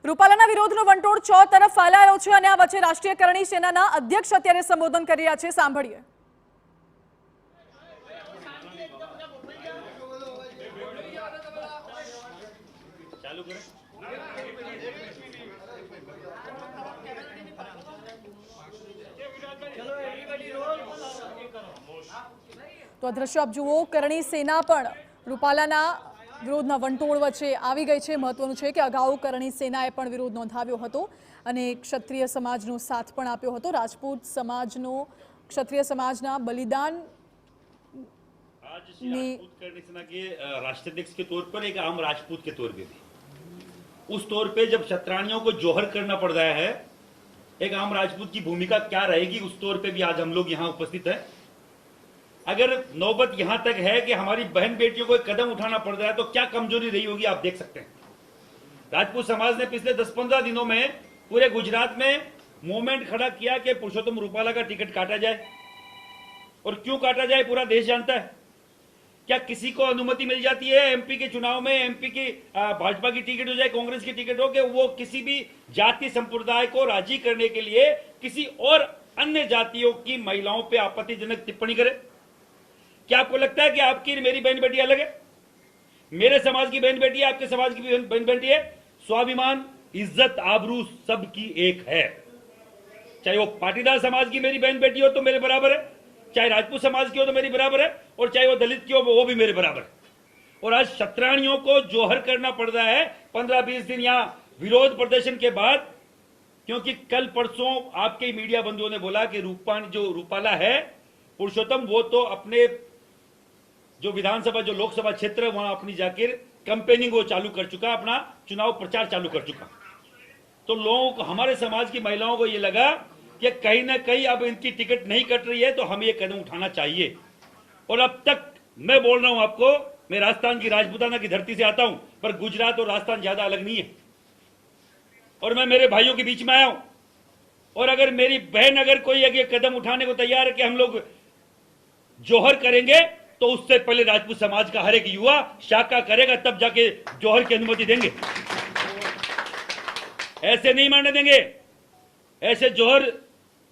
રૂપાલાના વિરોધનો વંટોળ ચો તરફ ફેલાયો છે અને આ વચ્ચે રાષ્ટ્રીય કરણી સેનાના અધ્યક્ષ અત્યારે સંબોધન કરી રહ્યા છે. સાંભળીએ. તો દ્રશ્યો આપ જુઓ, કરણી સેના પણ રૂપાલાના વિરોધના વંટોળ વચ્ચે આવી ગઈ છે. મહત્વનું છે કે અગાઉ કરણી સેનાએ પણ વિરોધ નોંધાવ્યો હતો અને ક્ષત્રિય સમાજનો સાથ પણ આપ્યો હતો. રાજપૂત સમાજનો ક્ષત્રિય समाजना बलिदान करणी सेना के राष्ट्रीय अध्यक्ष के तौर पर एक आम राजपूत के तौर पे भी उस तौर पे जब क्षत्राणियों को जोहर करना पड़ रहा है, एक आम राजपूत की भूमिका क्या रहेगी, उस तौर पे भी आज हम लोग यहाँ उपस्थित है. अगर नौबत यहां तक है कि हमारी बहन बेटियों को एक कदम उठाना पड़ रहा है तो क्या कमजोरी रही होगी आप देख सकते हैं. राजपूत समाज ने पिछले 10-15 दिनों में पूरे गुजरात में मूवमेंट खड़ा किया कि पुरुषोत्तम रूपाला का टिकट काटा जाए. और क्यों काटा जाए पूरा देश जानता है. क्या किसी को अनुमति मिल जाती है एमपी के चुनाव में, एमपी की भाजपा की टिकट हो चाहे कांग्रेस की टिकट हो, कि वो किसी भी जाति संप्रदाय को राजी करने के लिए किसी और अन्य जातियों की महिलाओं पर आपत्तिजनक टिप्पणी करे? क्या आपको लगता है कि आपकी मेरी बहन बेटी अलग है? मेरे समाज की बहन बेटी है, आपके समाज की बहन बेटी है. स्वाभिमान, इज्जत, आबरू सबकी एक है. चाहे वो पाटीदार समाज की मेरी बहन बेटी हो तो मेरे बराबर है, चाहे राजपूत समाज की हो तो मेरी बराबर है, और चाहे वो दलित की हो वो भी मेरे बराबर है. और आज क्षत्राणियों को जोहर करना पड़ रहा है 15-20 दिन यहां विरोध प्रदर्शन के बाद, क्योंकि कल परसों आपके मीडिया बंधुओं ने बोला कि रूपाला है पुरुषोत्तम, वो तो अपने जो विधानसभा जो लोकसभा क्षेत्र है वहां अपनी जाकर कैंपेनिंग वो चालू कर चुका, अपना चुनाव प्रचार चालू कर चुका. तो लोगों को, हमारे समाज की महिलाओं को ये लगा कि कहीं ना कहीं अब इनकी टिकट नहीं कट रही है तो हमें ये कदम उठाना चाहिए. और अब तक मैं बोल रहा हूं आपको, मैं राजस्थान की राजपूताना की धरती से आता हूं, पर गुजरात और राजस्थान ज्यादा अलग नहीं है. और मैं मेरे भाइयों के बीच में आया हूं, और अगर मेरी बहन अगर कोई ये कदम उठाने को तैयार है कि हम लोग जोहर करेंगे, तो उससे पहले राजपूत समाज का हर एक युवा शाखा करेगा, तब जाके जोहर की अनुमति देंगे. ऐसे नहीं मानने देंगे, ऐसे जोहर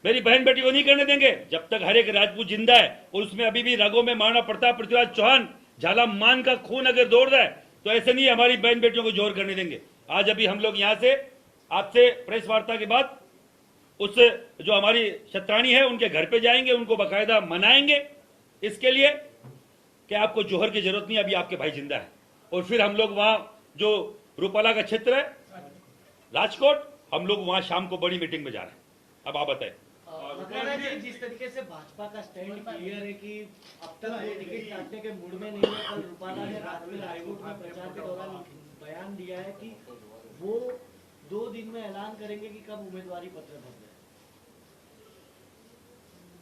मेरी बहन बेटी को नहीं करने देंगे. जब तक हर एक राजपूत जिंदा है और उसमें अभी भी रगों में महाराणा प्रताप, पृथ्वीराज चौहान, झाला मान का खून अगर दौड़ रहा है, तो ऐसे नहीं हमारी बहन बेटियों को जोहर करने देंगे. आज अभी हम लोग यहां से आपसे प्रेस वार्ता के बाद उस जो हमारी क्षत्राणी है उनके घर पे जाएंगे, उनको बाकायदा मनाएंगे इसके लिए कि आपको जोहर की जरूरत नहीं, अभी आपके भाई जिंदा है. और फिर हम लोग वहां जो रूपाला का क्षेत्र है राजकोट, हम लोग वहां शाम को बड़ी मीटिंग में जा रहे हैं. अब आप बताएं. जिस तरीके से भाजपा का स्टैंड क्लियर है कि अब तक वो टिकट काटने के मूड में नहीं है, कल रूपाला ने रात में राजकोट में प्रचार के दौरान बयान दिया है कि वो 2 दिन में ऐलान करेंगे कि कब उम्मीदवारी पत्र भर जाए.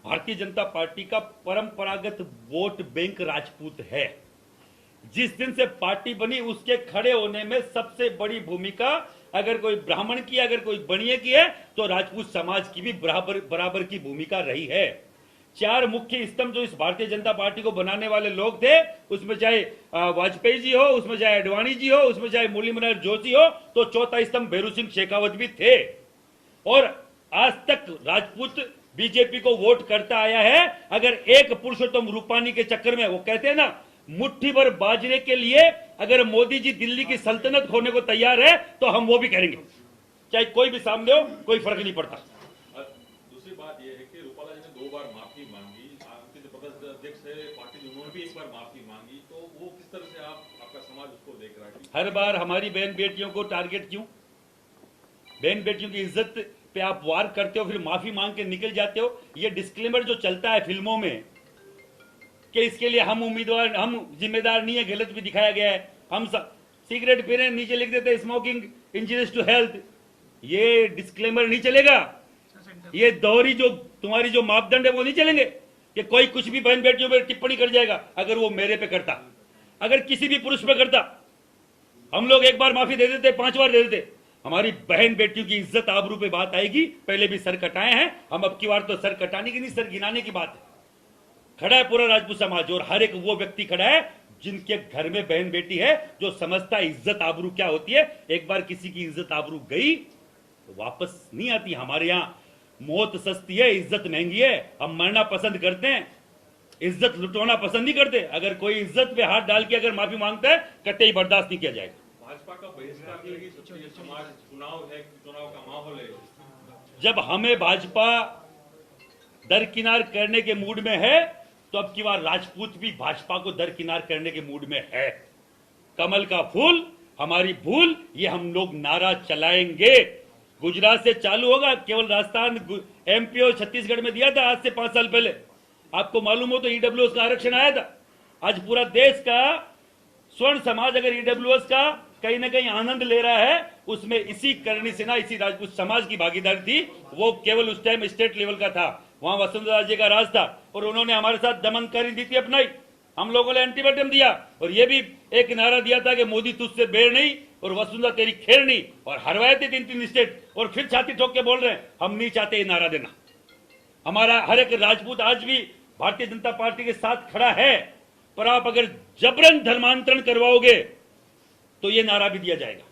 भारतीय जनता पार्टी का परंपरागत वोट बैंक राजपूत है. जिस दिन से पार्टी बनी उसके खड़े होने में सबसे बड़ी भूमिका अगर कोई ब्राह्मण की, अगर कोई बनिए की है, तो राजपूत समाज की भी बराबर की भूमिका रही है. 4 मुख्य स्तंभ जो इस भारतीय जनता पार्टी को बनाने वाले लोग थे, उसमें चाहे वाजपेयी जी हो, उसमें चाहे अडवाणी जी हो, उसमें चाहे मुरली मनोहर जोशी हो, तो चौथा स्तंभ भैरू सिंह शेखावत भी थे. और आज तक राजपूत बीजेपी को वोट करता आया है. अगर एक पुरुषोत्तम रूपानी के चक्कर में, वो कहते हैं ना, मुट्ठी भर बाजरे के लिए अगर मोदी जी दिल्ली की सल्तनत खोने को तैयार है तो हम वो भी करेंगे, चाहे कोई भी सामने हो, कोई फर्क नहीं पड़ता. दूसरी बात यह है कि रूपाला जी ने 2 बार माफी मांगी, आपके जो प्रदेश अध्यक्ष है पार्टी उन्होंने भी 1 बार माफी मांगी, तो वो किस तरह से आपका समाज उसको देख रहा है? हर बार हमारी बहन बेटियों को टारगेट क्यों? बहन बेटियों की इज्जत पे आप वार करते हो, फिर माफी मांग के निकल जाते हो. ये डिस्क्लेमर जो चलता है फिल्मों में कि इसके लिए हम उम्मीदवार, हम जिम्मेदार नहीं है, गलत भी दिखाया गया है. हम सिगरेट पी रहे हैं, नीचे लिख देते हैं स्मोकिंग इंजरियस टू हेल्थ. ये डिस्क्लेमर नहीं चलेगा. ये दोहरी जो तुम्हारी जो मापदंड है वो नहीं चलेंगे कि कोई कुछ भी बहन बेटियों पर टिप्पणी कर जाएगा. अगर वो मेरे पे करता, अगर किसी भी पुरुष पे करता, हम लोग 1 बार माफी दे देते, 5 बार दे देते. हमारी बहन बेटियों की इज्जत आबरू पे बात आएगी. पहले भी सर कटाए हैं हम, अब की बार तो सर कटाने की नहीं, सर गिनाने की बात है. खड़ा है पूरा राजपूत समाज, और हर एक वो व्यक्ति खड़ा है जिनके घर में बहन बेटी है, जो समझता है इज्जत आबरू क्या होती है। एक बार किसी की इज्जत आबरू गई तो वापस नहीं आती। हमारे यहाँ मौत सस्ती है, इज्जत महंगी है। हम मरना पसंद करते हैं, इज्जत लुटाना पसंद नहीं करते। अगर कोई इज्जत पे हाथ डाल के अगर माफी मांगता है, कतई बर्दाश्त नहीं किया जाएगा। भाजपा का बहिष्कार करेगी क्षत्रिय समाज, चुनाव है, चुनाव का माहौल है। जब हमें भाजपा दरकिनार करने के मूड में है, तो अब की बार राजपूत भी भाजपा को दरकिनार करने के मूड में है। कमल का फूल हमारी भूल, ये हम लोग नारा चलाएंगे। गुजरात से चालू होगा, केवल राजस्थान, एमपी और छत्तीसगढ़ में दिया था आज से 5 साल पहले। आपको मालूम हो तो ईडब्ल्यूएस का आरक्षण आया था। आज पूरा देश का स्वर्ण समाज अगर ईडब्ल्यूएस का कहीं ना कहीं आनंद ले रहा है, उसमें इसी करणी सेना, इसी राजपूत समाज की भागीदारी थी। वो केवल उस टाइम स्टेट लेवल का था, वहां वसुंधरा जी का राज था, और उन्होंने हमारे साथ दमनकारी नीति अपनाई। हम लोगों ने एंटीबैटम दिया, और ये भी एक नारा दिया था कि मोदी तुझसे बेर नहीं और वसुंधरा तेरी खेर नहीं, और हरवाए थे 3-3 स्टेट, और फिर छाती ठोक के बोल रहे हैं हम नहीं चाहते ये नारा देना। हमारा हर एक राजपूत आज भी भारतीय जनता पार्टी के साथ खड़ा है, पर आप अगर जबरन धर्मांतरण करवाओगे तो ये नारा भी दिया जाएगा।